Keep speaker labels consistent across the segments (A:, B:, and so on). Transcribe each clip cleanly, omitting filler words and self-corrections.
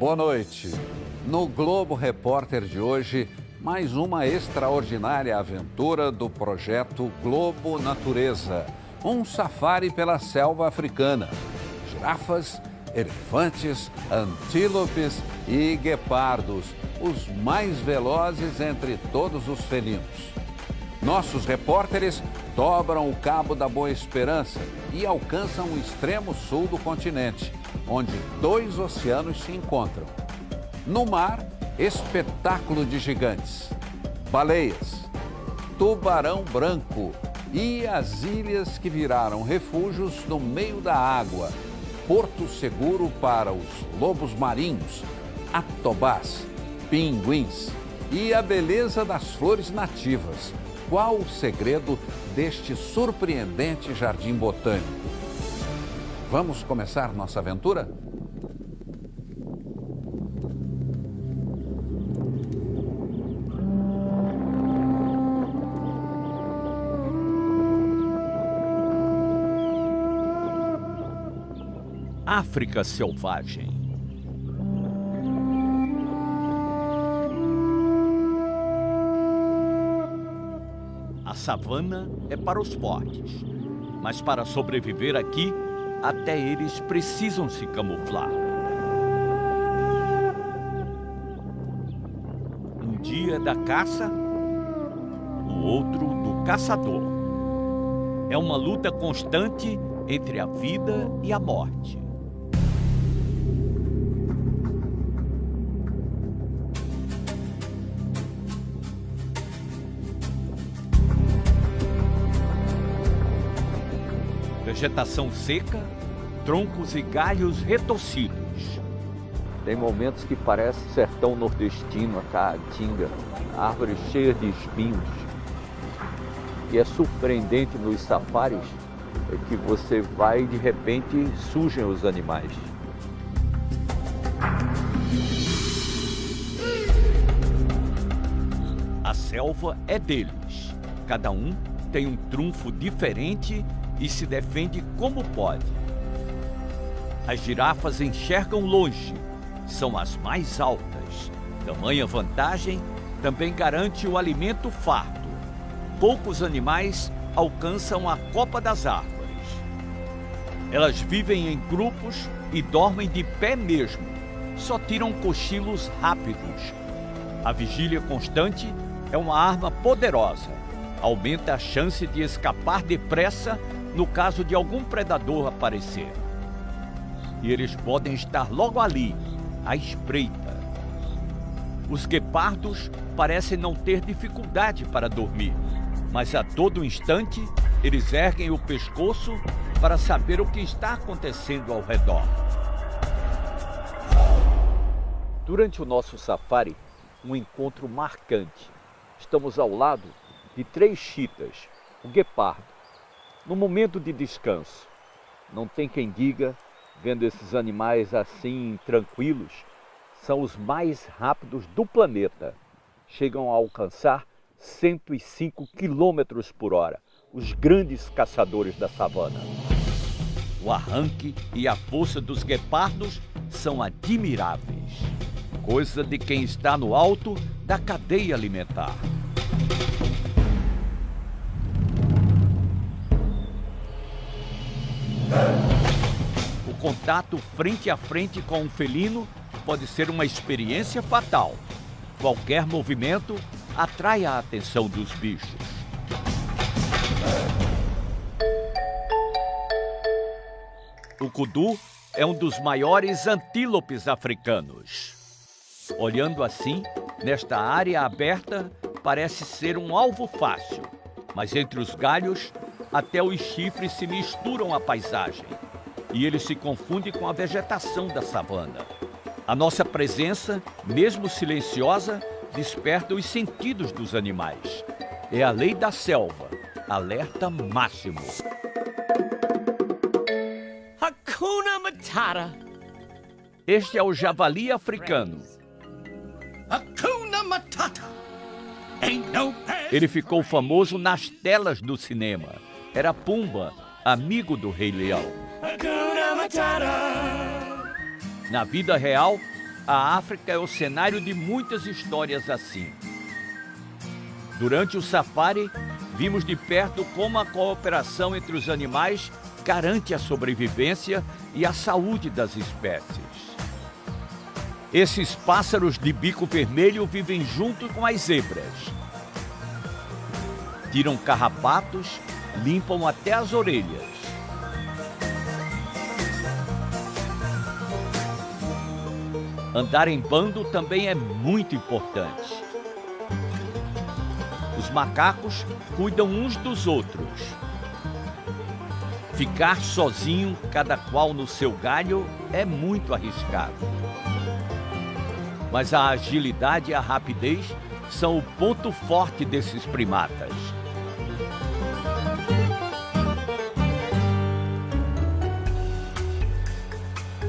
A: Boa noite. No Globo Repórter de hoje, mais uma extraordinária aventura do projeto Globo Natureza. Um safari pela selva africana. Girafas, elefantes, antílopes e guepardos, os mais velozes entre todos os felinos. Nossos repórteres dobram o Cabo da Boa Esperança e alcançam o extremo sul do continente, onde dois oceanos se encontram. No mar, espetáculo de gigantes, baleias, tubarão branco e as ilhas que viraram refúgios no meio da água, porto seguro para os lobos marinhos, atobás, pinguins e a beleza das flores nativas. Qual o segredo deste surpreendente jardim botânico? Vamos começar nossa aventura?
B: África selvagem. A savana é para os fortes, mas para sobreviver aqui, até eles precisam se camuflar. Um dia da caça, o outro do caçador. É uma luta constante entre a vida e a morte. Vegetação seca, troncos e galhos retorcidos.
C: Tem momentos que parece sertão nordestino, a caatinga, árvores cheias de espinhos. E é surpreendente nos safaris é que você vai e de repente surgem os animais.
B: A selva é deles. Cada um tem um trunfo diferente e se defende como pode. As girafas enxergam longe, são as mais altas. Tamanha vantagem também garante o alimento farto. Poucos animais alcançam a copa das árvores. Elas vivem em grupos e dormem de pé mesmo. Só tiram cochilos rápidos. A vigília constante é uma arma poderosa. Aumenta a chance de escapar depressa no caso de algum predador aparecer. E eles podem estar logo ali, à espreita. Os guepardos parecem não ter dificuldade para dormir, mas a todo instante eles erguem o pescoço para saber o que está acontecendo ao redor.
C: Durante o nosso safari, um encontro marcante. Estamos ao lado de 3 chitas, o guepardo. No momento de descanso, não tem quem diga, vendo esses animais assim tranquilos, são os mais rápidos do planeta. Chegam a alcançar 105 km por hora, os grandes caçadores da savana.
B: O arranque e a força dos guepardos são admiráveis. Coisa de quem está no alto da cadeia alimentar. O contato frente a frente com um felino pode ser uma experiência fatal. Qualquer movimento atrai a atenção dos bichos. O kudu é um dos maiores antílopes africanos. Olhando assim, nesta área aberta, parece ser um alvo fácil. Mas entre os galhos, até os chifres se misturam à paisagem. E ele se confunde com a vegetação da savana. A nossa presença, mesmo silenciosa, desperta os sentidos dos animais. É a lei da selva, alerta máximo.
D: Hakuna Matata.
B: Este é o javali africano.
D: Hakuna Matata. Ain't no
B: Ele ficou famoso nas telas do cinema. Era Pumba, amigo do Rei Leão.
D: Hakuna Matata.
B: Na vida real, a África é o cenário de muitas histórias assim. Durante o safari, vimos de perto como a cooperação entre os animais garante a sobrevivência e a saúde das espécies. Esses pássaros de bico vermelho vivem junto com as zebras. Tiram carrapatos, limpam até as orelhas. Andar em bando também é muito importante. Os macacos cuidam uns dos outros. Ficar sozinho, cada qual no seu galho, é muito arriscado. Mas a agilidade e a rapidez são o ponto forte desses primatas.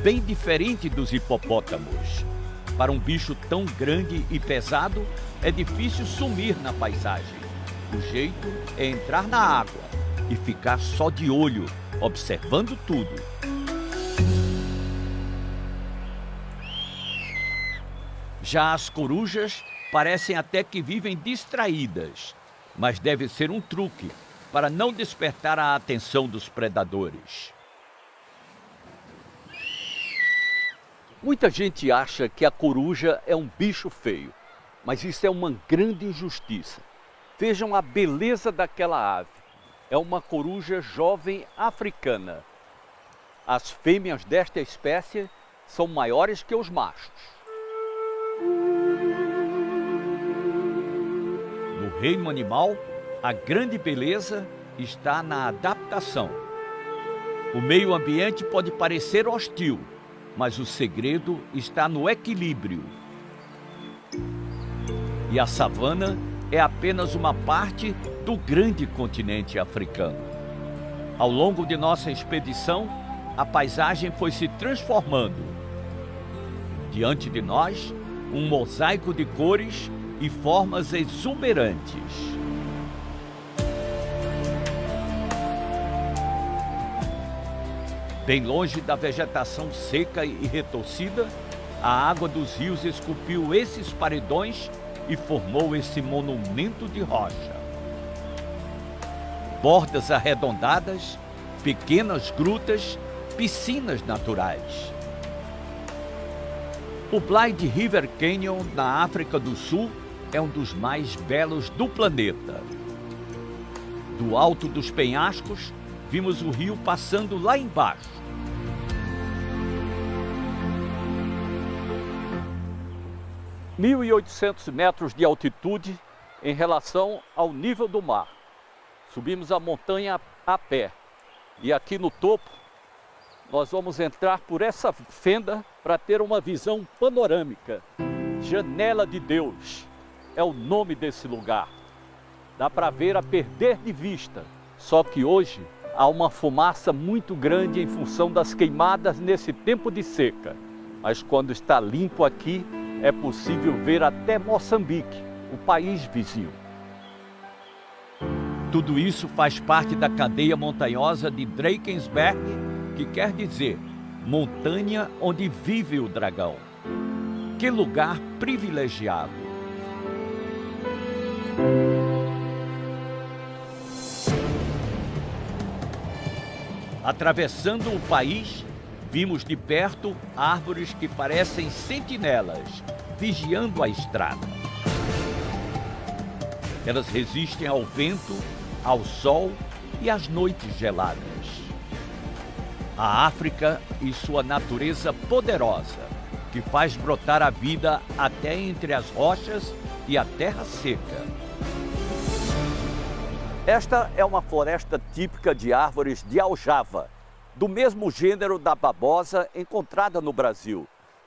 B: Bem diferente dos hipopótamos. Para um bicho tão grande e pesado, é difícil sumir na paisagem. O jeito é entrar na água e ficar só de olho, observando tudo. Já as corujas parecem até que vivem distraídas, mas deve ser um truque para não despertar a atenção dos predadores.
C: Muita gente acha que a coruja é um bicho feio, mas isso é uma grande injustiça. Vejam a beleza daquela ave. É uma coruja jovem africana. As fêmeas desta espécie são maiores que os machos.
B: No reino animal, a grande beleza está na adaptação. O meio ambiente pode parecer hostil, mas o segredo está no equilíbrio. E a savana é apenas uma parte do grande continente africano. Ao longo de nossa expedição, a paisagem foi se transformando. Diante de nós, um mosaico de cores e formas exuberantes. Bem longe da vegetação seca e retorcida, a água dos rios esculpiu esses paredões e formou esse monumento de rocha. Bordas arredondadas, pequenas grutas, piscinas naturais. O Blyde River Canyon, na África do Sul, é um dos mais belos do planeta. Do alto dos penhascos, vimos o rio passando lá embaixo.
C: – 1.800 metros de altitude em relação ao nível do mar. Subimos a montanha a pé. E aqui no topo, nós vamos entrar por essa fenda para ter uma visão panorâmica. Janela de Deus é o nome desse lugar. Dá para ver a perder de vista. Só que hoje há uma fumaça muito grande em função das queimadas nesse tempo de seca. Mas quando está limpo aqui, é possível ver até Moçambique, o país vizinho.
B: Tudo isso faz parte da cadeia montanhosa de Drakensberg, que quer dizer montanha onde vive o dragão. Que lugar privilegiado! Atravessando o país, vimos de perto árvores que parecem sentinelas, vigiando a estrada. Elas resistem ao vento, ao sol e às noites geladas. A África e sua natureza poderosa, que faz brotar a vida até entre as rochas e a terra seca.
C: Esta é uma floresta típica de árvores de aljava, do mesmo gênero da babosa encontrada no Brasil.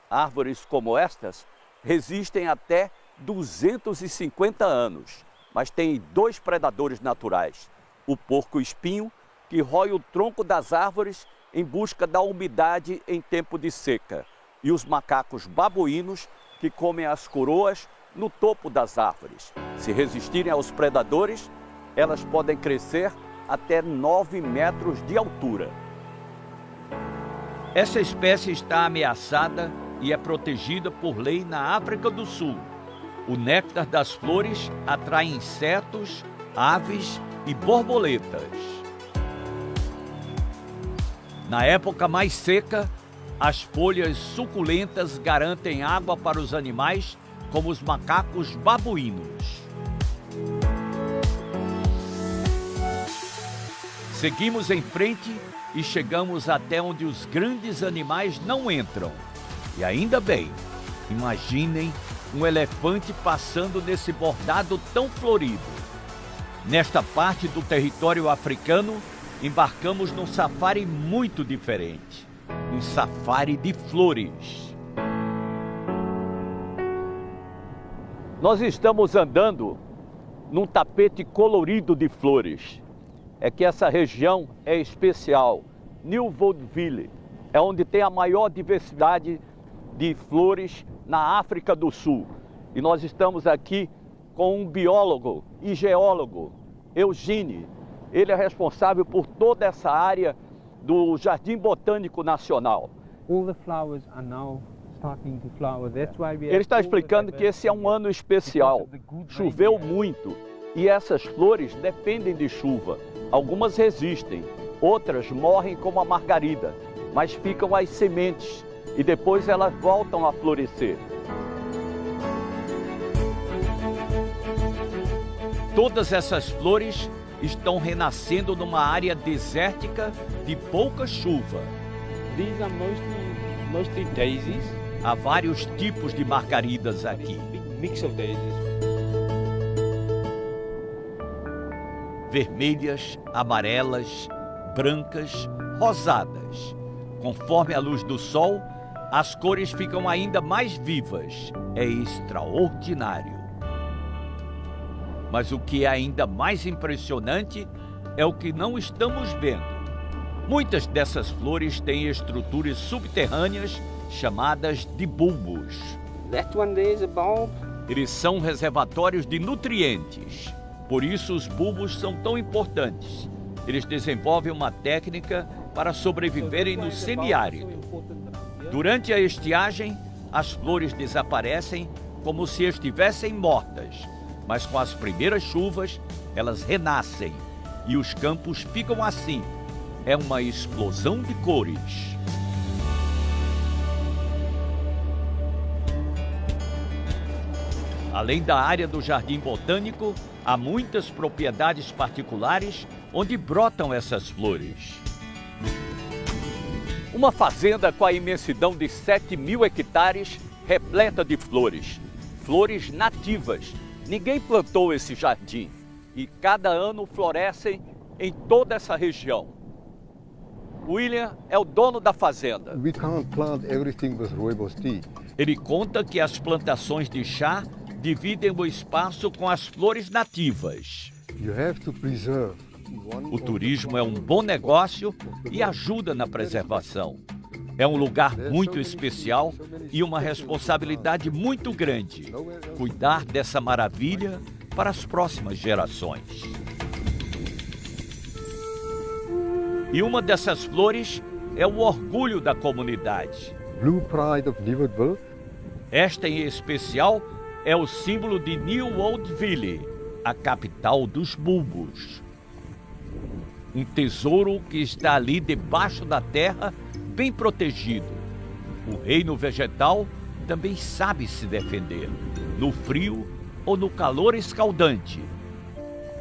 C: Árvores como estas resistem até 250 anos, mas têm dois predadores naturais. O porco-espinho, que rói o tronco das árvores em busca da umidade em tempo de seca, e os macacos babuínos, que comem as coroas no topo das árvores. Se resistirem aos predadores, elas podem crescer até 9 metros de altura.
B: Essa espécie está ameaçada e é protegida por lei na África do Sul. O néctar das flores atrai insetos, aves e borboletas. Na época mais seca, as folhas suculentas garantem água para os animais, como os macacos babuínos. Seguimos em frente e chegamos até onde os grandes animais não entram. E ainda bem, imaginem um elefante passando nesse bordado tão florido. Nesta parte do território africano, embarcamos num safari muito diferente. Um safari de flores.
C: Nós estamos andando num tapete colorido de flores. É que essa região é especial. New Vaudeville é onde tem a maior diversidade de flores na África do Sul. E nós estamos aqui com um biólogo e geólogo, Eugene. Ele é responsável por toda essa área do Jardim Botânico Nacional. Ele está explicando que esse é um ano especial. Choveu muito e essas flores dependem de chuva. Algumas resistem, outras morrem como a margarida, mas ficam as sementes e depois elas voltam a florescer.
B: Todas essas flores estão renascendo numa área desértica de pouca chuva.
E: These are mostly daisies.
B: Há vários tipos de margaridas aqui.
E: Mix of daisies.
B: Vermelhas, amarelas, brancas, rosadas. Conforme a luz do sol, as cores ficam ainda mais vivas. É extraordinário. Mas o que é ainda mais impressionante é o que não estamos vendo. Muitas dessas flores têm estruturas subterrâneas chamadas de bulbos.
E: That one there is a bulb.
B: Eles são reservatórios de nutrientes. Por isso os bulbos são tão importantes. Eles desenvolvem uma técnica para sobreviverem no semiárido. Durante a estiagem, as flores desaparecem como se estivessem mortas. Mas com as primeiras chuvas, elas renascem e os campos ficam assim. É uma explosão de cores. Além da área do Jardim Botânico, há muitas propriedades particulares onde brotam essas flores.
C: Uma fazenda com a imensidão de 7.000 hectares, repleta de flores. Flores nativas. Ninguém plantou esse jardim e cada ano florescem em toda essa região. William é o dono da fazenda.
F: We can't plant everything with rooibos tea.
B: Ele conta que as plantações de chá dividem o espaço com as flores nativas.
F: You have to preserve.
B: O turismo é um bom negócio e ajuda na preservação. É um lugar muito especial e uma responsabilidade muito grande. Cuidar dessa maravilha para as próximas gerações. E uma dessas flores é o orgulho da comunidade.
F: Blue Pride of New Vaudeville.
B: Esta em especial é o símbolo de New Vaudeville, a capital dos bulbos. Um tesouro que está ali debaixo da terra, bem protegido. O reino vegetal também sabe se defender, no frio ou no calor escaldante,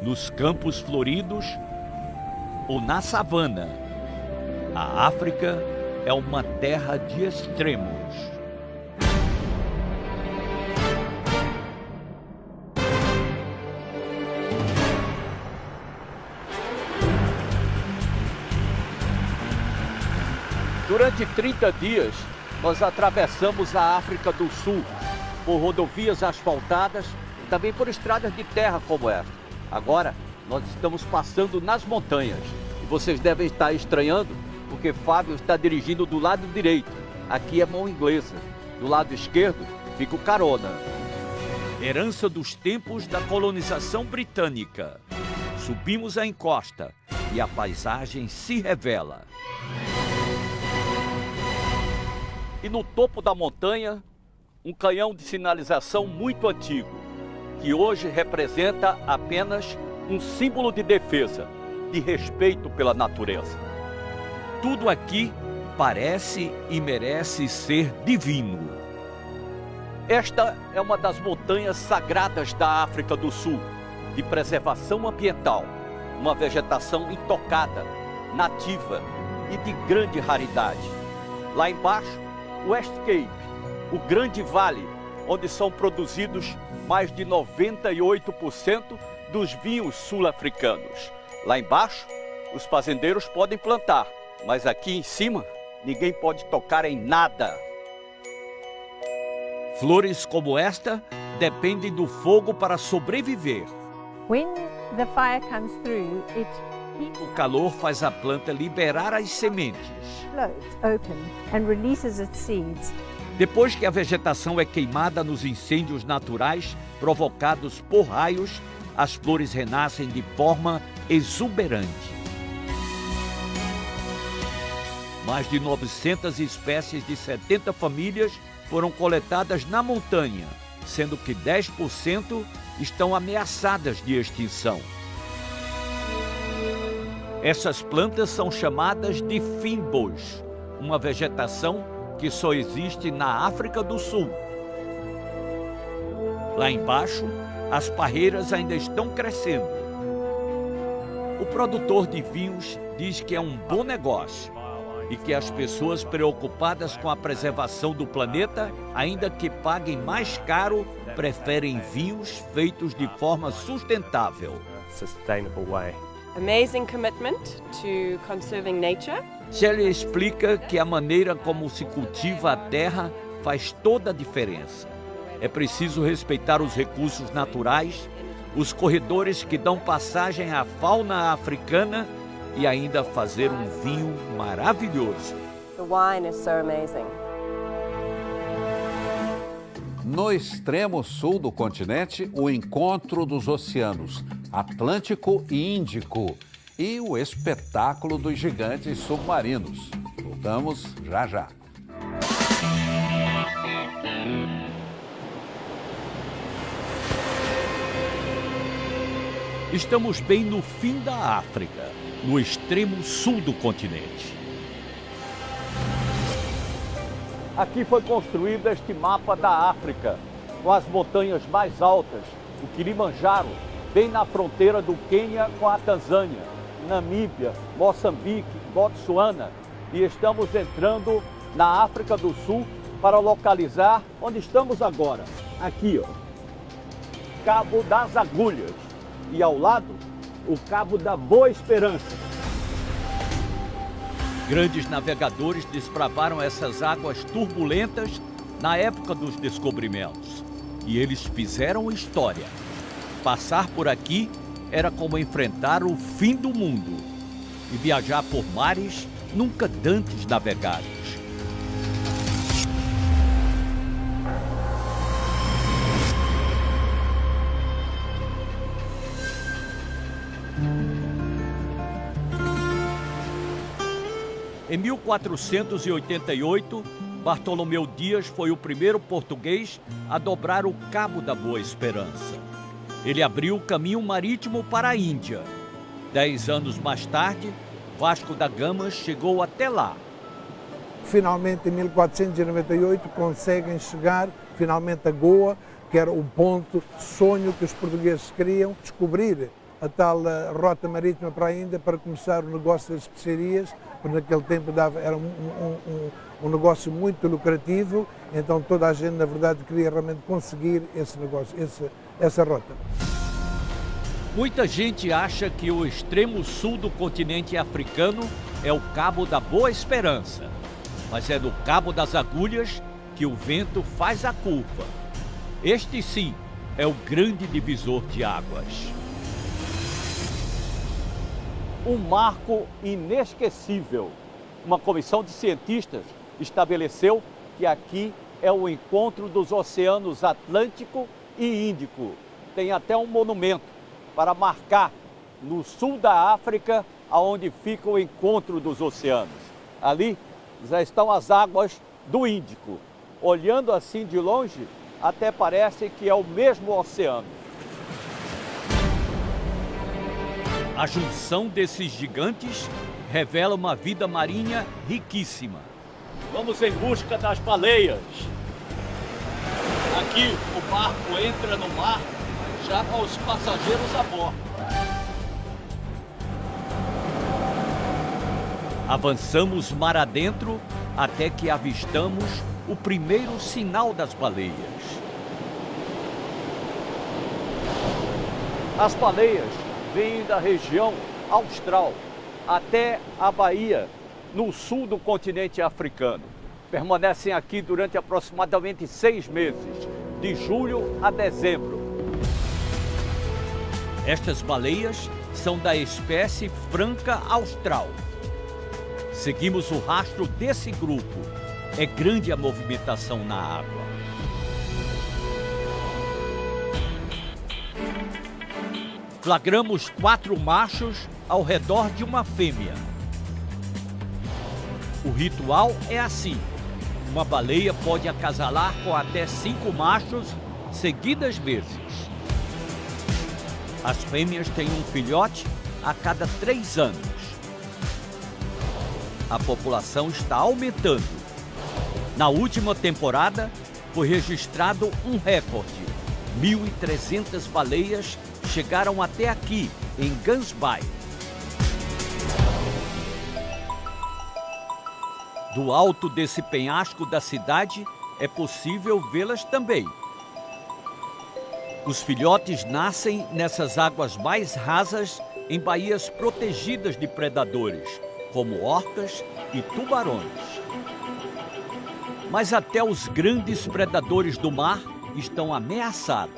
B: nos campos floridos ou na savana. A África é uma terra de extremos.
C: Durante 30 dias, nós atravessamos a África do Sul por rodovias asfaltadas e também por estradas de terra como essa. Agora, nós estamos passando nas montanhas e vocês devem estar estranhando porque Fábio está dirigindo do lado direito. Aqui é mão inglesa. Do lado esquerdo fica o carona.
B: Herança dos tempos da colonização britânica. Subimos a encosta e a paisagem se revela.
C: E no topo da montanha, um canhão de sinalização muito antigo, que hoje representa apenas um símbolo de defesa, de respeito pela natureza.
B: Tudo aqui parece e merece ser divino.
C: Esta é uma das montanhas sagradas da África do Sul, de preservação ambiental, uma vegetação intocada, nativa e de grande raridade. Lá embaixo, West Cape, o grande vale, onde são produzidos mais de 98% dos vinhos sul-africanos. Lá embaixo, os fazendeiros podem plantar, mas aqui em cima, ninguém pode tocar em nada.
B: Flores como esta dependem do fogo para sobreviver.
G: When the fire comes through, it
B: O calor faz a planta liberar as sementes.
G: floats open and releases its seeds.
B: Depois que a vegetação é queimada nos incêndios naturais provocados por raios, as flores renascem de forma exuberante. Mais de 900 espécies de 70 famílias foram coletadas na montanha, sendo que 10% estão ameaçadas de extinção. Essas plantas são chamadas de fynbos, uma vegetação que só existe na África do Sul. Lá embaixo, as parreiras ainda estão crescendo. O produtor de vinhos diz que é um bom negócio e que as pessoas preocupadas com a preservação do planeta, ainda que paguem mais caro, preferem vinhos feitos de forma sustentável.
H: Sustainable way.
I: Amazing commitment to conserving nature.
B: Shelley explica que a maneira como se cultiva a terra faz toda a diferença. É preciso respeitar os recursos naturais, os corredores que dão passagem à fauna africana e ainda fazer um vinho maravilhoso.
I: The wine is so amazing.
A: No extremo sul do continente, o encontro dos oceanos Atlântico e Índico e o espetáculo dos gigantes submarinos. Voltamos já já.
B: Estamos bem no fim da África, no extremo sul do continente.
C: Aqui foi construído este mapa da África, com as montanhas mais altas, o Kilimanjaro, bem na fronteira do Quênia com a Tanzânia, Namíbia, Moçambique, Botsuana, e estamos entrando na África do Sul para localizar onde estamos agora. Aqui, ó, Cabo das Agulhas, e ao lado, o Cabo da Boa Esperança.
B: Grandes navegadores desbravaram essas águas turbulentas na época dos descobrimentos. E eles fizeram história. Passar por aqui era como enfrentar o fim do mundo. E viajar por mares nunca dantes navegados. Em 1488, Bartolomeu Dias foi o primeiro português a dobrar o Cabo da Boa Esperança. Ele abriu o caminho marítimo para a Índia. 10 anos mais tarde, Vasco da Gama chegou até lá.
J: Finalmente, em 1498, conseguem chegar finalmente a Goa, que era o ponto sonho que os portugueses queriam, descobrir a tal rota marítima para a Índia para começar o negócio das especiarias, porque naquele tempo era um negócio muito lucrativo, então toda a gente, na verdade, queria realmente conseguir esse negócio, essa rota.
B: Muita gente acha que o extremo sul do continente africano é o Cabo da Boa Esperança, mas é no Cabo das Agulhas que o vento faz a curva. Este, sim, é o grande divisor de águas.
C: Um marco inesquecível. Uma comissão de cientistas estabeleceu que aqui é o encontro dos oceanos Atlântico e Índico. Tem até um monumento para marcar no sul da África, aonde fica o encontro dos oceanos. Ali já estão as águas do Índico. Olhando assim de longe, até parece que é o mesmo oceano.
B: A junção desses gigantes revela uma vida marinha riquíssima.
C: Vamos em busca das baleias. Aqui o barco entra no mar já com os passageiros a bordo.
B: Avançamos mar adentro até que avistamos o primeiro sinal das baleias.
C: As baleias vêm da região austral até a Bahia, no sul do continente africano. Permanecem aqui durante aproximadamente 6 meses, de julho a dezembro.
B: Estas baleias são da espécie franca austral. Seguimos o rastro desse grupo. É grande a movimentação na água. Flagramos 4 machos ao redor de uma fêmea. O ritual é assim: uma baleia pode acasalar com até 5 machos seguidas vezes. As fêmeas têm um filhote a cada 3 anos. A população está aumentando. Na última temporada, foi registrado um recorde. 1.300 baleias chegaram até aqui, em Guns Bay. Do alto desse penhasco da cidade, é possível vê-las também. Os filhotes nascem nessas águas mais rasas, em baías protegidas de predadores, como orcas e tubarões. Mas até os grandes predadores do mar estão ameaçados.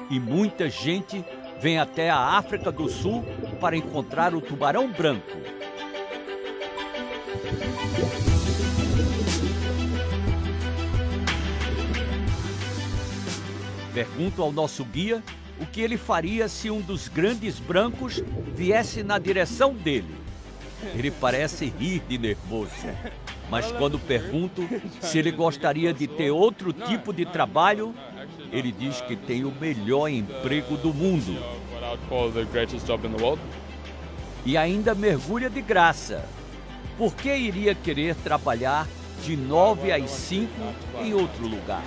B: E muita gente vem até a África do Sul para encontrar o tubarão branco. Pergunto ao nosso guia o que ele faria se um dos grandes brancos viesse na direção dele. Ele parece rir de nervoso, mas quando pergunto se ele gostaria de ter outro tipo de trabalho, ele diz que tem o melhor emprego do mundo. E ainda mergulha de graça. Por que iria querer trabalhar de 9 às 5 em outro lugar?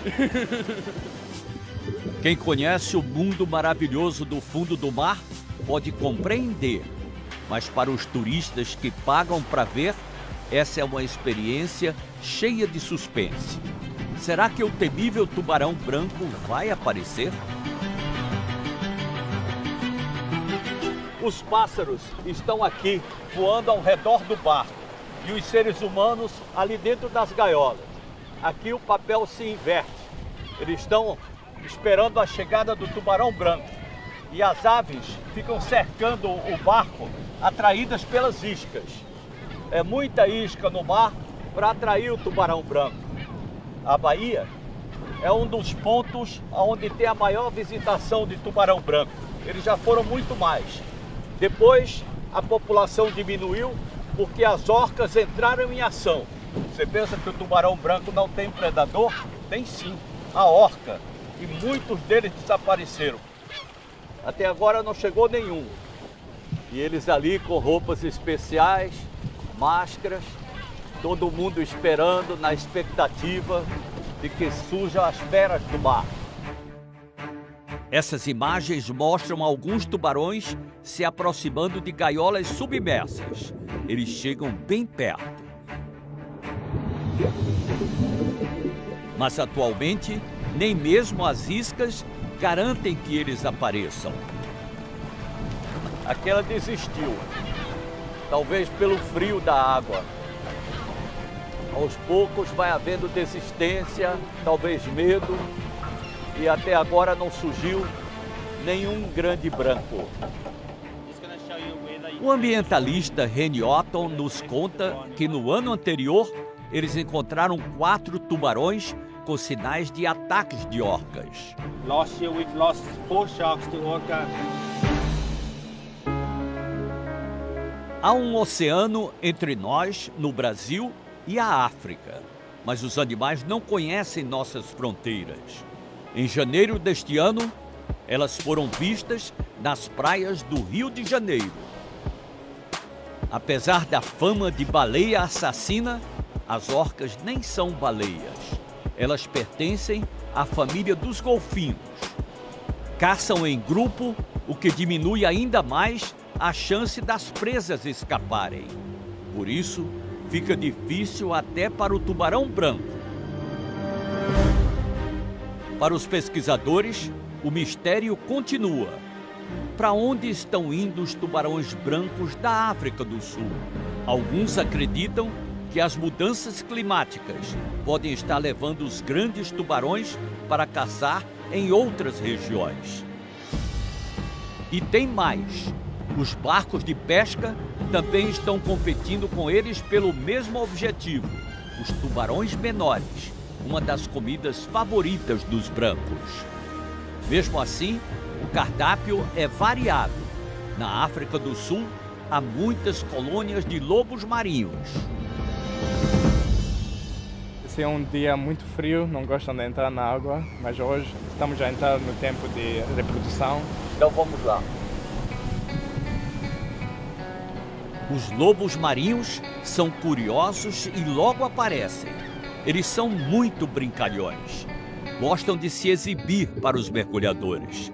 B: Quem conhece o mundo maravilhoso do fundo do mar pode compreender. Mas para os turistas que pagam para ver, essa é uma experiência cheia de suspense. Será que o temível tubarão branco vai aparecer?
C: Os pássaros estão aqui, voando ao redor do barco, e os seres humanos ali dentro das gaiolas. Aqui o papel se inverte. Eles estão esperando a chegada do tubarão branco. E as aves ficam cercando o barco, atraídas pelas iscas. É muita isca no mar para atrair o tubarão branco. A Bahia é um dos pontos onde tem a maior visitação de tubarão branco. Eles já foram muito mais. Depois, a população diminuiu porque as orcas entraram em ação. Você pensa que o tubarão branco não tem predador? Tem sim, a orca. E muitos deles desapareceram. Até agora não chegou nenhum. E eles ali com roupas especiais, máscaras, todo mundo esperando, na expectativa de que surjam as feras do mar.
B: Essas imagens mostram alguns tubarões se aproximando de gaiolas submersas. Eles chegam bem perto. Mas atualmente, nem mesmo as iscas garantem que eles apareçam.
C: Aquela desistiu, talvez pelo frio da água. Aos poucos vai havendo desistência, talvez medo, e até agora não surgiu nenhum grande branco.
B: O ambientalista Henry Otton nos conta que no ano anterior eles encontraram 4 tubarões com sinais de ataques de orcas.
E: Last year we've lost 4 sharks to orca.
B: Há um oceano entre nós, no Brasil, e a África. Mas os animais não conhecem nossas fronteiras. Em janeiro deste ano, elas foram vistas nas praias do Rio de Janeiro. Apesar da fama de baleia assassina, as orcas nem são baleias. Elas pertencem à família dos golfinhos. Caçam em grupo, o que diminui ainda mais a chance das presas escaparem. Por isso, fica difícil até para o tubarão branco. Para os pesquisadores, o mistério continua. Para onde estão indo os tubarões brancos da África do Sul? Alguns acreditam que as mudanças climáticas podem estar levando os grandes tubarões para caçar em outras regiões. E tem mais. Os barcos de pesca também estão competindo com eles pelo mesmo objetivo: os tubarões menores, uma das comidas favoritas dos brancos. Mesmo assim, o cardápio é variado. Na África do Sul, há muitas colônias de lobos marinhos.
H: Esse é um dia muito frio, não gostam de entrar na água, mas hoje estamos a entrar no tempo de reprodução.
C: Então vamos lá.
B: Os lobos marinhos são curiosos e logo aparecem. Eles são muito brincalhões. Gostam de se exibir para os mergulhadores.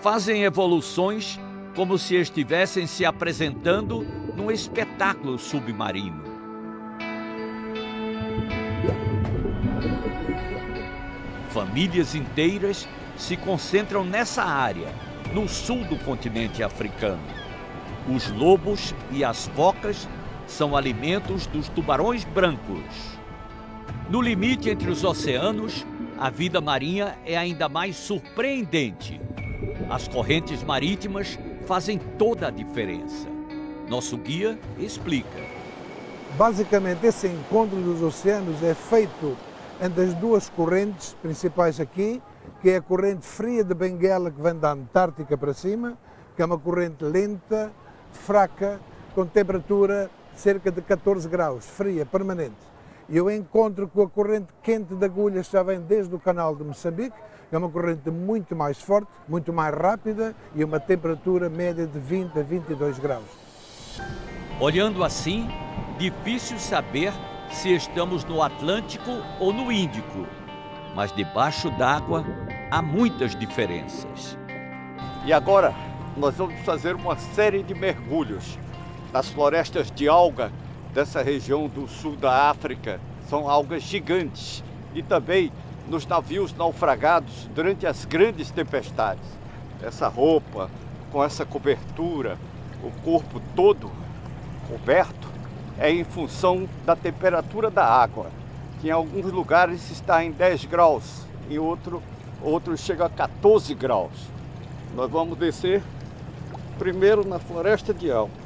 B: Fazem evoluções como se estivessem se apresentando num espetáculo submarino. Famílias inteiras se concentram nessa área, no sul do continente africano. Os lobos e as focas são alimentos dos tubarões brancos. No limite entre os oceanos, a vida marinha é ainda mais surpreendente. As correntes marítimas fazem toda a diferença. Nosso guia explica.
J: Basicamente, esse encontro dos oceanos é feito entre as duas correntes principais aqui, que é a corrente fria de Benguela, que vem da Antártica para cima, que é uma corrente lenta, fraca, com temperatura de cerca de 14 graus, fria, permanente. E eu encontro com a corrente quente de agulhas que já vem desde o canal de Moçambique, que é uma corrente muito mais forte, muito mais rápida e uma temperatura média de 20 a 22 graus.
B: Olhando assim, difícil saber se estamos no Atlântico ou no Índico, mas debaixo d'água há muitas diferenças.
C: E agora nós vamos fazer uma série de mergulhos nas florestas de alga dessa região do sul da África. São algas gigantes. E também nos navios naufragados durante as grandes tempestades. Essa roupa, com essa cobertura, o corpo todo coberto, é em função da temperatura da água, que em alguns lugares está em 10 graus, em outros chega a 14 graus. Nós vamos descer primeiro na floresta de algas.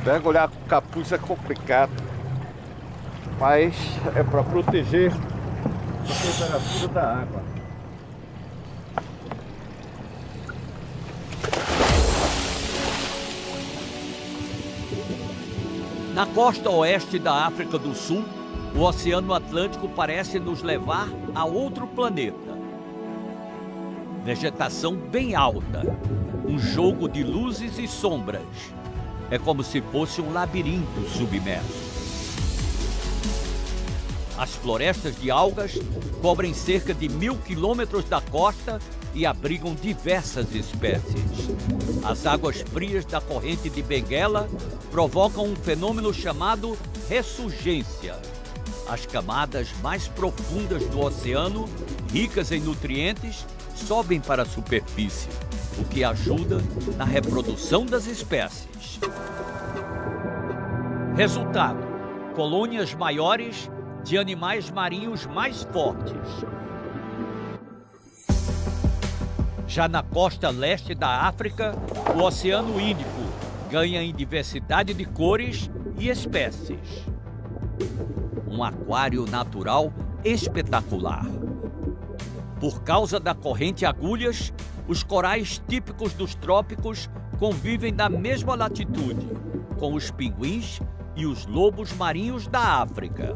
C: Mergulhar com capuz é complicado, mas é para proteger a temperatura da água.
B: Na costa oeste da África do Sul, o Oceano Atlântico parece nos levar a outro planeta. Vegetação bem alta, um jogo de luzes e sombras. É como se fosse um labirinto submerso. As florestas de algas cobrem cerca de 1000 quilômetros da costa e abrigam diversas espécies. As águas frias da corrente de Benguela provocam um fenômeno chamado ressurgência. As camadas mais profundas do oceano, ricas em nutrientes, sobem para a superfície, o que ajuda na reprodução das espécies. Resultado: colônias maiores de animais marinhos mais fortes. Já na costa leste da África, o Oceano Índico ganha em diversidade de cores e espécies. Um aquário natural espetacular. Por causa da corrente agulhas, os corais típicos dos trópicos convivem na mesma latitude com os pinguins e os lobos marinhos da África.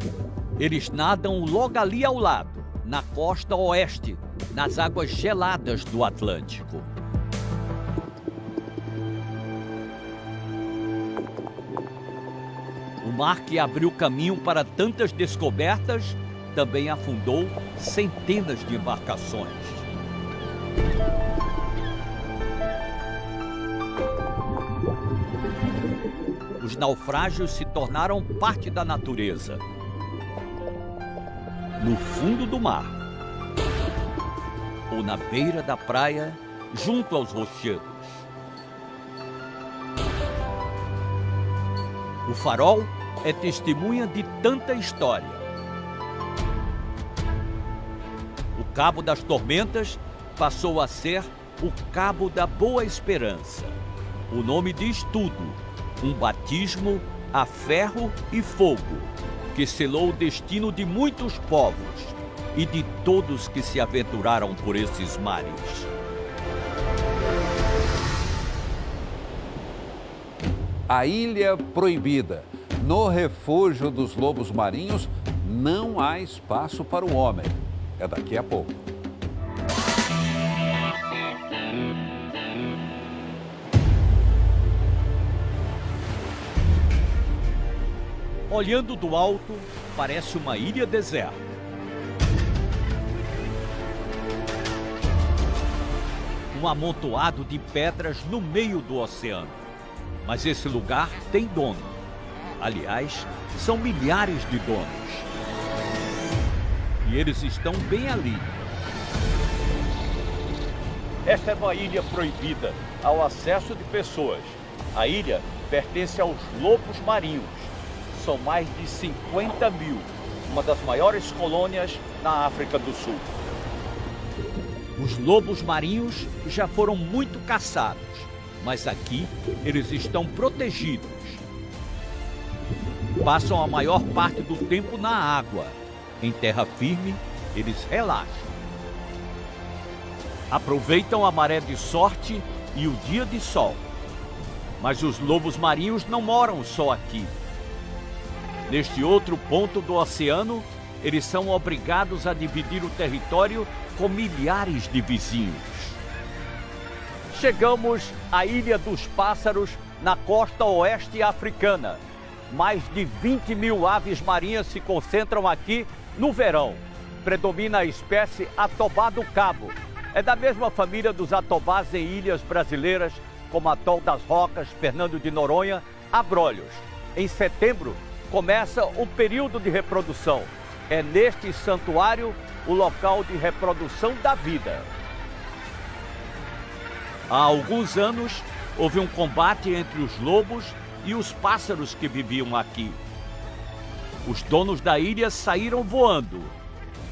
B: Eles nadam logo ali ao lado, na costa oeste, nas águas geladas do Atlântico. O mar que abriu caminho para tantas descobertas também afundou centenas de embarcações. Os naufrágios se tornaram parte da natureza. No fundo do mar, ou na beira da praia, junto aos rochedos. O farol é testemunha de tanta história. O Cabo das Tormentas passou a ser o Cabo da Boa Esperança. O nome diz tudo: um batismo a ferro e fogo, que selou o destino de muitos povos e de todos que se aventuraram por esses mares.
A: A Ilha Proibida. No refúgio dos lobos marinhos, não há espaço para o homem. É daqui a pouco.
B: Olhando do alto, parece uma ilha deserta. Um amontoado de pedras no meio do oceano. Mas esse lugar tem dono. Aliás, são milhares de donos. E eles estão bem ali.
C: Esta é uma ilha proibida ao acesso de pessoas. A ilha pertence aos lobos marinhos. São mais de 50 mil, uma das maiores colônias na África do Sul.
B: Os lobos marinhos já foram muito caçados, mas aqui eles estão protegidos. Passam a maior parte do tempo na água. Em terra firme, eles relaxam. Aproveitam a maré de sorte e o dia de sol. Mas os lobos marinhos não moram só aqui. Neste outro ponto do oceano, eles são obrigados a dividir o território com milhares de vizinhos.
C: Chegamos à Ilha dos Pássaros, na costa oeste africana. Mais de 20 mil aves marinhas se concentram aqui no verão. Predomina a espécie atobá do Cabo. É da mesma família dos atobás em ilhas brasileiras, como Atol das Rocas, Fernando de Noronha, Abrolhos. Em setembro, começa o período de reprodução. É neste santuário o local de reprodução da vida.
B: Há alguns anos, houve um combate entre os lobos e os pássaros que viviam aqui. Os donos da ilha saíram voando.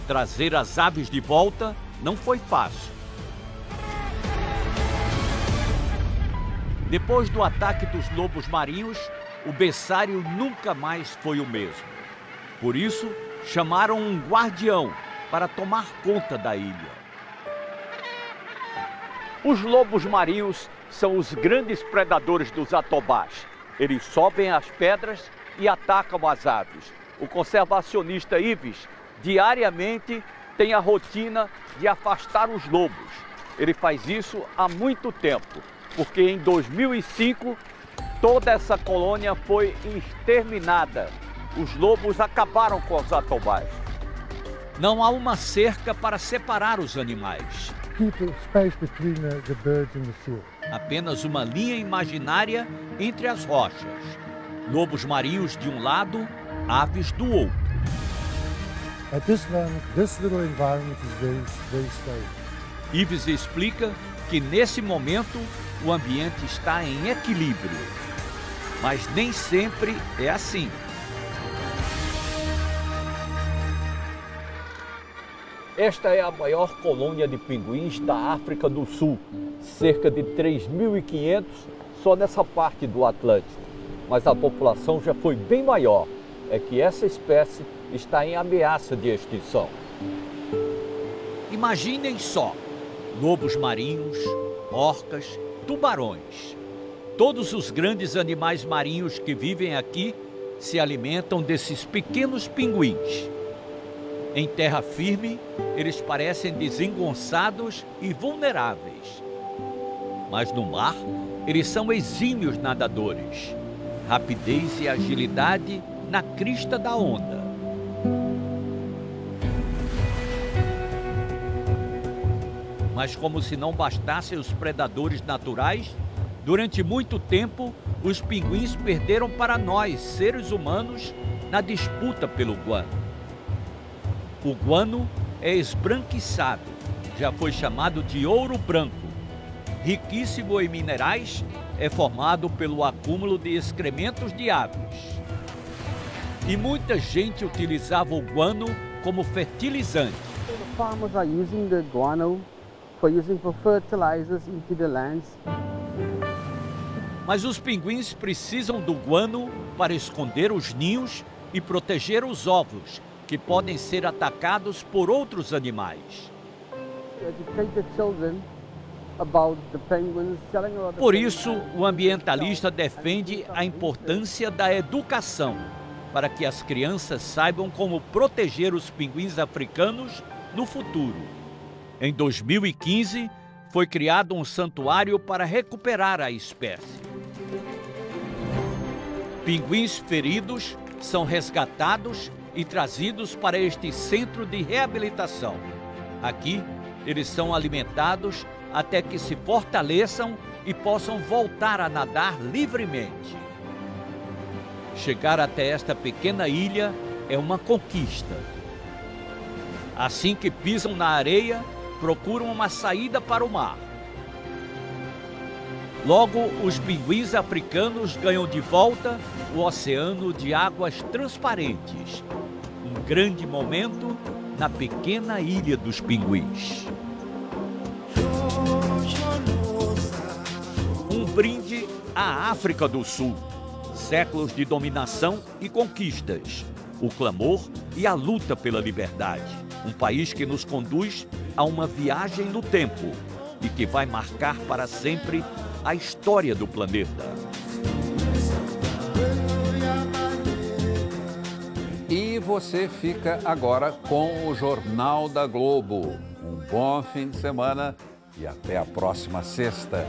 B: Trazer as aves de volta não foi fácil. Depois do ataque dos lobos marinhos, o berçário nunca mais foi o mesmo. Por isso, chamaram um guardião para tomar conta da ilha.
C: Os lobos marinhos são os grandes predadores dos atobás. Eles sobem as pedras e atacam as aves. O conservacionista Ives, diariamente, tem a rotina de afastar os lobos. Ele faz isso há muito tempo, porque em 2005, toda essa colônia foi exterminada. Os lobos acabaram com os atobás.
B: Não há uma cerca para separar os animais.
F: Keep a space between the birds and the seal.
B: Apenas uma linha imaginária entre as rochas. Lobos marinhos de um lado, aves do outro.
F: At this moment, this little environment is very stable.
B: Ives explica que nesse momento o ambiente está em equilíbrio. Mas nem sempre é assim.
C: Esta é a maior colônia de pinguins da África do Sul, cerca de 3.500 só nessa parte do Atlântico. Mas a população já foi bem maior. É que essa espécie está em ameaça de extinção.
B: Imaginem só, lobos marinhos, orcas, tubarões. Todos os grandes animais marinhos que vivem aqui se alimentam desses pequenos pinguins. Em terra firme, eles parecem desengonçados e vulneráveis. Mas no mar, eles são exímios nadadores. Rapidez e agilidade na crista da onda. Mas como se não bastassem os predadores naturais, durante muito tempo, os pinguins perderam para nós, seres humanos, na disputa pelo guano. O guano é esbranquiçado, já foi chamado de ouro branco. Riquíssimo em minerais, é formado pelo acúmulo de excrementos de aves. E muita gente utilizava o guano como fertilizante.
K: The farmers are using the guano for fertilizers into the lands.
B: Mas os pinguins precisam do guano para esconder os ninhos e proteger os ovos, que podem ser atacados por outros animais. Por isso, o ambientalista defende a importância da educação, para que as crianças saibam como proteger os pinguins africanos no futuro. Em 2015, foi criado um santuário para recuperar a espécie. Pinguins feridos são resgatados e trazidos para este centro de reabilitação. Aqui, eles são alimentados até que se fortaleçam e possam voltar a nadar livremente. Chegar até esta pequena ilha é uma conquista. Assim que pisam na areia, procuram uma saída para o mar. Logo, os pinguins africanos ganham de volta o oceano de águas transparentes. Um grande momento na pequena ilha dos pinguins. Um brinde à África do Sul. Séculos de dominação e conquistas. O clamor e a luta pela liberdade. Um país que nos conduz a uma viagem no tempo e que vai marcar para sempre a história do planeta.
A: E você fica agora com o Jornal da Globo. Um bom fim de semana e até a próxima sexta.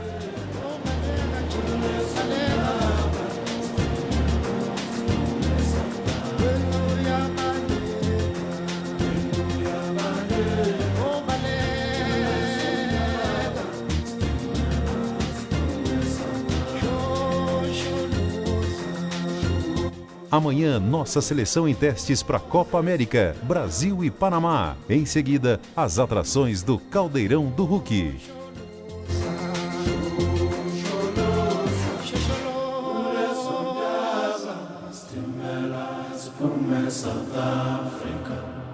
L: Amanhã, nossa seleção em testes para a Copa América, Brasil e Panamá. Em seguida, as atrações do Caldeirão do Hulk.
M: South Africa.